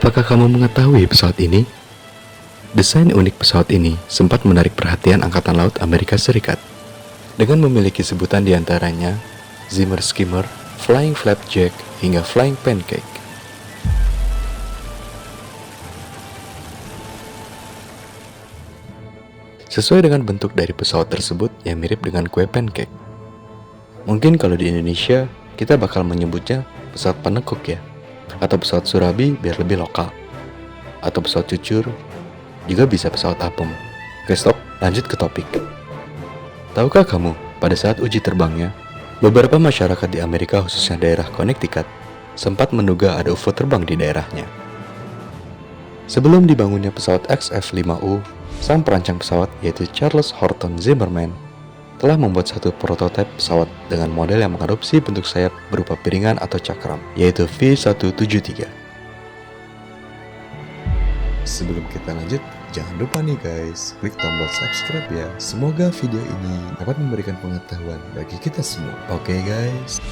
Apakah kamu mengetahui pesawat ini? Desain unik pesawat ini sempat menarik perhatian Angkatan Laut Amerika Serikat dengan memiliki sebutan diantaranya Zimmer Skimmer, Flying Flapjack, hingga Flying Pancake. Sesuai dengan bentuk dari pesawat tersebut yang mirip dengan kue pancake. Mungkin kalau di Indonesia, kita bakal menyebutnya pesawat penekuk ya, atau pesawat surabi biar lebih lokal, atau pesawat cucur, juga bisa pesawat apem. Oke stop, lanjut ke topik. Tahukah kamu, pada saat uji terbangnya, beberapa masyarakat di Amerika khususnya daerah Connecticut sempat menduga ada UFO terbang di daerahnya. Sebelum dibangunnya pesawat XF-5U, sang perancang pesawat yaitu Charles Horton Zimmerman telah membuat satu prototipe pesawat dengan model yang mengadopsi bentuk sayap berupa piringan atau cakram, yaitu V-173. Sebelum kita lanjut, jangan lupa nih guys, klik tombol subscribe ya. Semoga video ini dapat memberikan pengetahuan bagi kita semua. Oke guys.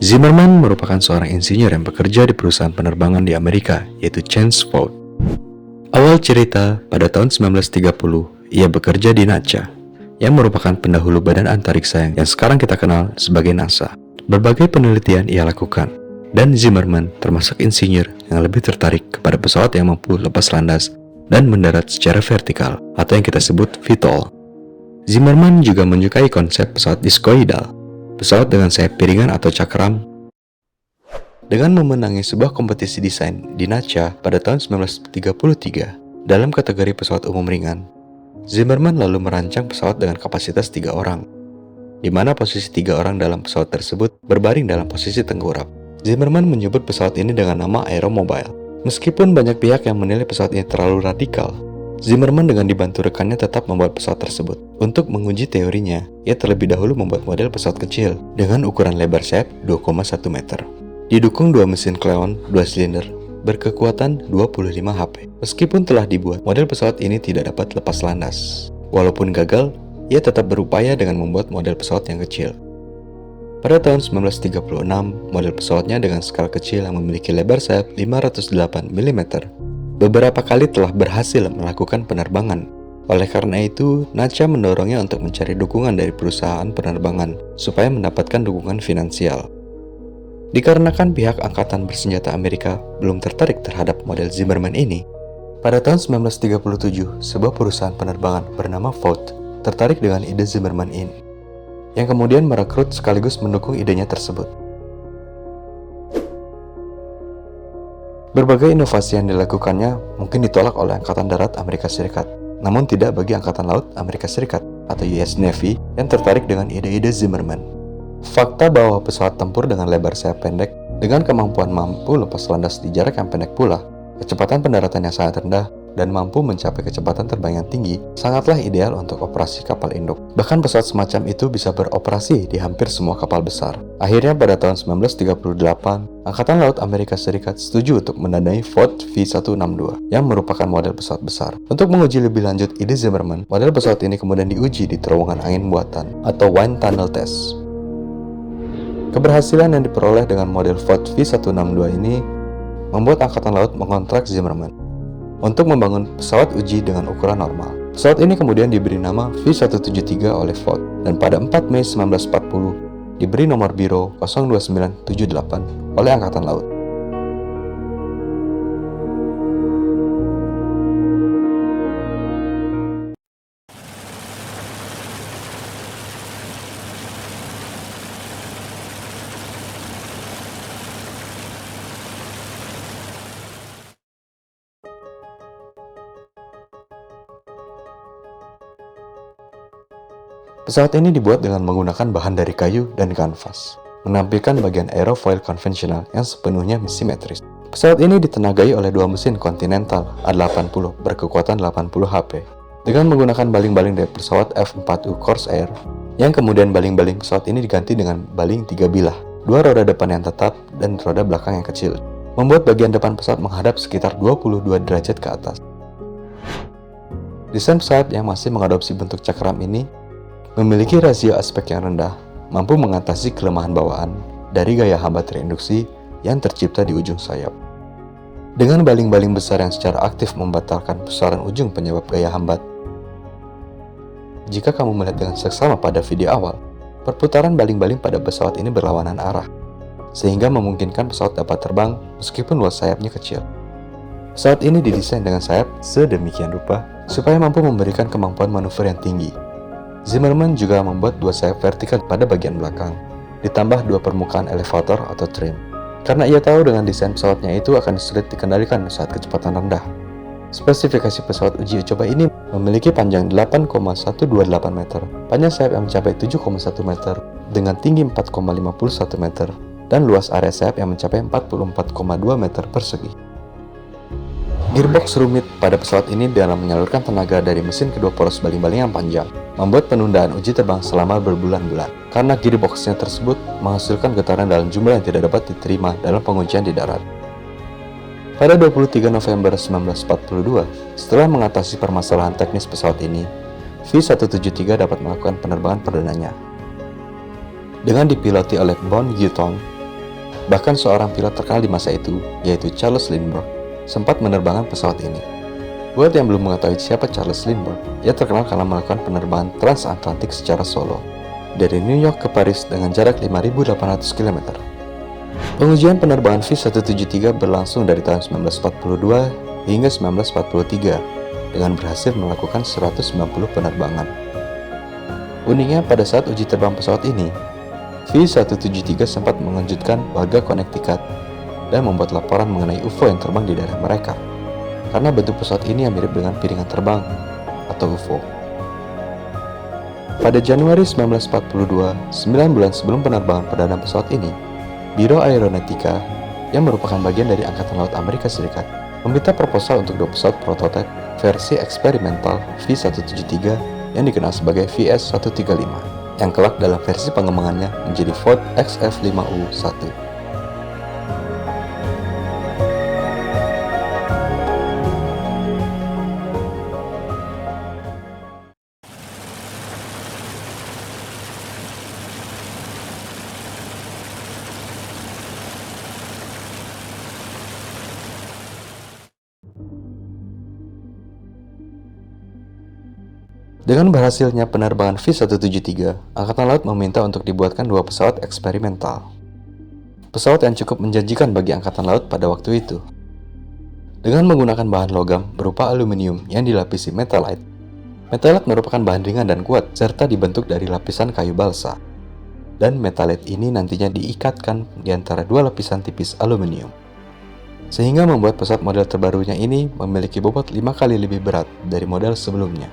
Zimmerman merupakan seorang insinyur yang bekerja di perusahaan penerbangan di Amerika, yaitu Chance Vought. Awal cerita, pada tahun 1930, ia bekerja di NASA, yang merupakan pendahulu badan antariksa yang sekarang kita kenal sebagai NASA. Berbagai penelitian ia lakukan, dan Zimmerman termasuk insinyur yang lebih tertarik kepada pesawat yang mampu lepas landas dan mendarat secara vertikal, atau yang kita sebut VTOL. Zimmerman juga menyukai konsep pesawat diskoidal, pesawat dengan sayap piringan atau cakram. Dengan memenangi sebuah kompetisi desain di NASA pada tahun 1933 dalam kategori pesawat umum ringan, Zimmerman lalu merancang pesawat dengan kapasitas 3 orang, di mana posisi 3 orang dalam pesawat tersebut berbaring dalam posisi tengkurap. Zimmerman menyebut pesawat ini dengan nama Aeromobile. Meskipun banyak pihak yang menilai pesawat ini terlalu radikal, Zimmerman dengan dibantu rekannya tetap membuat pesawat tersebut. Untuk menguji teorinya, ia terlebih dahulu membuat model pesawat kecil dengan ukuran lebar sayap 2,1 meter. Didukung 2 mesin Cleon 2 silinder berkekuatan 25 HP. Meskipun telah dibuat, model pesawat ini tidak dapat lepas landas. Walaupun gagal, ia tetap berupaya dengan membuat model pesawat yang kecil. Pada tahun 1936, model pesawatnya dengan skala kecil yang memiliki lebar sayap 508 mm beberapa kali telah berhasil melakukan penerbangan. Oleh karena itu, NASA mendorongnya untuk mencari dukungan dari perusahaan penerbangan supaya mendapatkan dukungan finansial. Dikarenakan pihak angkatan bersenjata Amerika belum tertarik terhadap model Zimmerman ini, pada tahun 1937, sebuah perusahaan penerbangan bernama Vought tertarik dengan ide Zimmerman ini, yang kemudian merekrut sekaligus mendukung idenya tersebut. Berbagai inovasi yang dilakukannya mungkin ditolak oleh Angkatan Darat Amerika Serikat, namun tidak bagi Angkatan Laut Amerika Serikat atau US Navy yang tertarik dengan ide-ide Zimmerman. Fakta bahwa pesawat tempur dengan lebar sayap pendek dengan kemampuan mampu lepas landas di jarak yang pendek pula, kecepatan pendaratan yang sangat rendah, dan mampu mencapai kecepatan terbang yang tinggi sangatlah ideal untuk operasi kapal induk. Bahkan pesawat semacam itu bisa beroperasi di hampir semua kapal besar. Akhirnya pada tahun 1938, Angkatan Laut Amerika Serikat setuju untuk mendanai Vought V-162 yang merupakan model pesawat besar. Untuk menguji lebih lanjut ide Zimmerman, model pesawat ini kemudian diuji di terowongan angin buatan atau wind tunnel test. Keberhasilan yang diperoleh dengan model Vought V-162 ini membuat Angkatan Laut mengontrak Zimmerman untuk membangun pesawat uji dengan ukuran normal. Pesawat ini kemudian diberi nama V-173 oleh Vought, dan pada 4 Mei 1940 diberi nomor biro 02978 oleh Angkatan Laut. Pesawat ini dibuat dengan menggunakan bahan dari kayu dan kanvas, menampilkan bagian aerofoil konvensional yang sepenuhnya simetris. Pesawat ini ditenagai oleh 2 mesin Continental A80 berkekuatan 80 HP, dengan menggunakan baling-baling dari pesawat F-4U Corsair, yang kemudian baling-baling pesawat ini diganti dengan baling 3 bilah, 2 roda depan yang tetap dan roda belakang yang kecil. membuat bagian depan pesawat menghadap sekitar 22 derajat ke atas. Desain pesawat yang masih mengadopsi bentuk cakram ini memiliki rasio aspek yang rendah, mampu mengatasi kelemahan bawaan dari gaya hambat reinduksi yang tercipta di ujung sayap. Dengan baling-baling besar yang secara aktif membatalkan pusaran ujung penyebab gaya hambat. Jika kamu melihat dengan seksama pada video awal, perputaran baling-baling pada pesawat ini berlawanan arah, sehingga memungkinkan pesawat dapat terbang meskipun luas sayapnya kecil. Pesawat ini didesain dengan sayap sedemikian rupa supaya mampu memberikan kemampuan manuver yang tinggi. Zimmerman juga membuat dua sayap vertikal pada bagian belakang, ditambah dua permukaan elevator atau trim, karena ia tahu dengan desain pesawatnya itu akan sulit dikendalikan saat kecepatan rendah. Spesifikasi pesawat uji coba ini memiliki panjang 8,128 meter, panjang sayap yang mencapai 7,1 meter, dengan tinggi 4,51 meter, dan luas area sayap yang mencapai 44,2 meter persegi. Gearbox rumit pada pesawat ini dalam menyalurkan tenaga dari mesin kedua poros baling-baling yang panjang, membuat penundaan uji terbang selama berbulan-bulan, karena gearboxnya tersebut menghasilkan getaran dalam jumlah yang tidak dapat diterima dalam pengujian di darat. Pada 23 November 1942, setelah mengatasi permasalahan teknis pesawat ini, V-173 dapat melakukan penerbangan perdananya. Dengan dipiloti oleh Von Guton, bahkan seorang pilot terkenal di masa itu, yaitu Charles Lindbergh, sempat menerbangkan pesawat ini. Buat yang belum mengetahui siapa Charles Lindbergh, ia terkenal karena melakukan penerbangan transatlantik secara solo, dari New York ke Paris dengan jarak 5.800 km. Pengujian penerbangan V-173 berlangsung dari tahun 1942 hingga 1943, dengan berhasil melakukan 190 penerbangan. Uniknya pada saat uji terbang pesawat ini, V-173 sempat mengejutkan warga Connecticut dan membuat laporan mengenai UFO yang terbang di daerah mereka, karena bentuk pesawat ini yang mirip dengan piringan terbang atau UFO. Pada Januari 1942, 9 bulan sebelum penerbangan perdana pesawat ini, Biro Aeronautika, yang merupakan bagian dari Angkatan Laut Amerika Serikat, meminta proposal untuk dua pesawat prototipe versi eksperimental V-173 yang dikenal sebagai VS-135, yang kelak dalam versi pengembangannya menjadi Ford XF5U-1. Dengan berhasilnya penerbangan V-173, Angkatan Laut meminta untuk dibuatkan dua pesawat eksperimental. Pesawat yang cukup menjanjikan bagi Angkatan Laut pada waktu itu. Dengan menggunakan bahan logam berupa aluminium yang dilapisi metalite. Metalite merupakan bahan ringan dan kuat serta dibentuk dari lapisan kayu balsa. Dan metalite ini nantinya diikatkan di antara dua lapisan tipis aluminium. Sehingga membuat pesawat model terbarunya ini memiliki bobot 5 kali lebih berat dari model sebelumnya.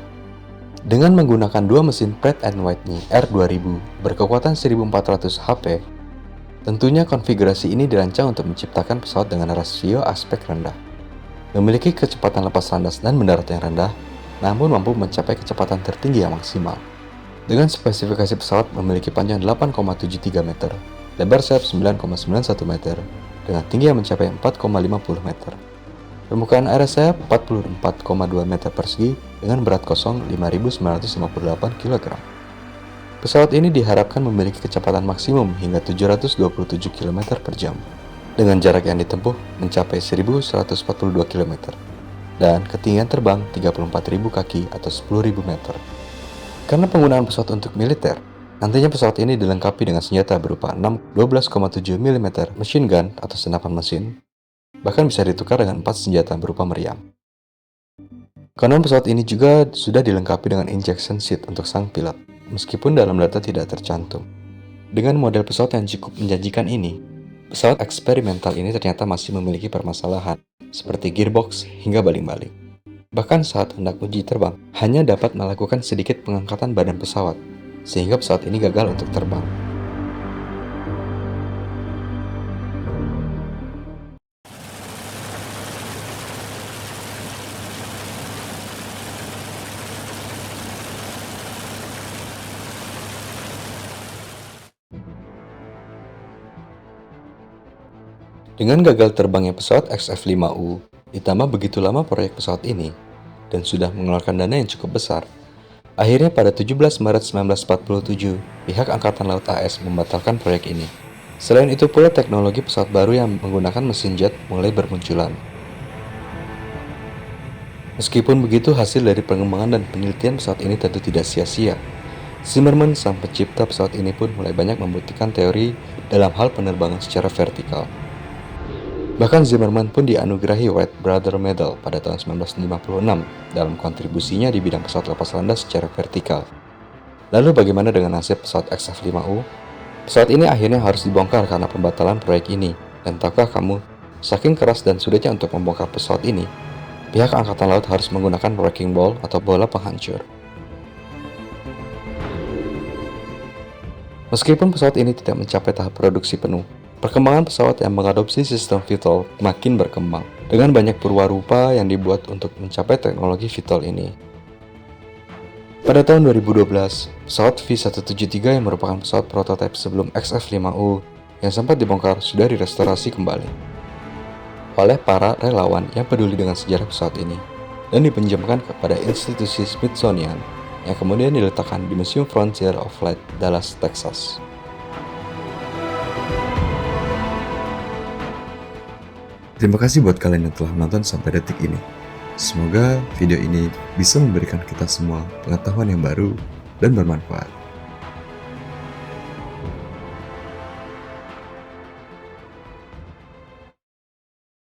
Dengan menggunakan dua mesin Pratt & Whitney R2000 berkekuatan 1400 HP, tentunya konfigurasi ini dirancang untuk menciptakan pesawat dengan rasio aspek rendah, memiliki kecepatan lepas landas dan mendarat yang rendah, namun mampu mencapai kecepatan tertinggi yang maksimal. Dengan spesifikasi pesawat memiliki panjang 8,73 meter, lebar sayap 9,91 meter, dengan tinggi yang mencapai 4,50 meter. Permukaan area sayap 44,2 meter persegi dengan berat kosong 5.958 kg. Pesawat ini diharapkan memiliki kecepatan maksimum hingga 727 km per jam, dengan jarak yang ditempuh mencapai 1.142 km, dan ketinggian terbang 34.000 kaki atau 10.000 meter. Karena penggunaan pesawat untuk militer, nantinya pesawat ini dilengkapi dengan senjata berupa 12,7 mm machine gun atau senapan mesin, bahkan bisa ditukar dengan 4 senjata berupa meriam. Konon pesawat ini juga sudah dilengkapi dengan injection seat untuk sang pilot, meskipun dalam data tidak tercantum. Dengan model pesawat yang cukup menjanjikan ini, pesawat eksperimental ini ternyata masih memiliki permasalahan, seperti gearbox hingga baling-baling. Bahkan saat hendak uji terbang, hanya dapat melakukan sedikit pengangkatan badan pesawat, sehingga pesawat ini gagal untuk terbang. Dengan gagal terbangnya pesawat XF-5U, ditambah begitu lama proyek pesawat ini, dan sudah mengeluarkan dana yang cukup besar, akhirnya pada 17 Maret 1947, pihak Angkatan Laut AS membatalkan proyek ini. Selain itu pula teknologi pesawat baru yang menggunakan mesin jet mulai bermunculan. Meskipun begitu, hasil dari pengembangan dan penelitian pesawat ini tentu tidak sia-sia. Zimmerman, sang pencipta pesawat ini pun mulai banyak membuktikan teori dalam hal penerbangan secara vertikal. Bahkan Zimmerman pun dianugerahi Wright Brother Medal pada tahun 1956 dalam kontribusinya di bidang pesawat lepas landas secara vertikal. Lalu bagaimana dengan nasib pesawat XF-5U? Pesawat ini akhirnya harus dibongkar karena pembatalan proyek ini. Dan tahukah kamu, saking keras dan sulitnya untuk membongkar pesawat ini, pihak Angkatan Laut harus menggunakan wrecking ball atau bola penghancur. Meskipun pesawat ini tidak mencapai tahap produksi penuh, perkembangan pesawat yang mengadopsi sistem VTOL makin berkembang, dengan banyak perwarupa yang dibuat untuk mencapai teknologi VTOL ini. Pada tahun 2012, pesawat V-173 yang merupakan pesawat prototipe sebelum XF-5U yang sempat dibongkar sudah direstorasi kembali oleh para relawan yang peduli dengan sejarah pesawat ini dan dipinjamkan kepada institusi Smithsonian yang kemudian diletakkan di Museum Frontier of Flight, Dallas, Texas. Terima kasih buat kalian yang telah menonton sampai detik ini. Semoga video ini bisa memberikan kita semua pengetahuan yang baru dan bermanfaat.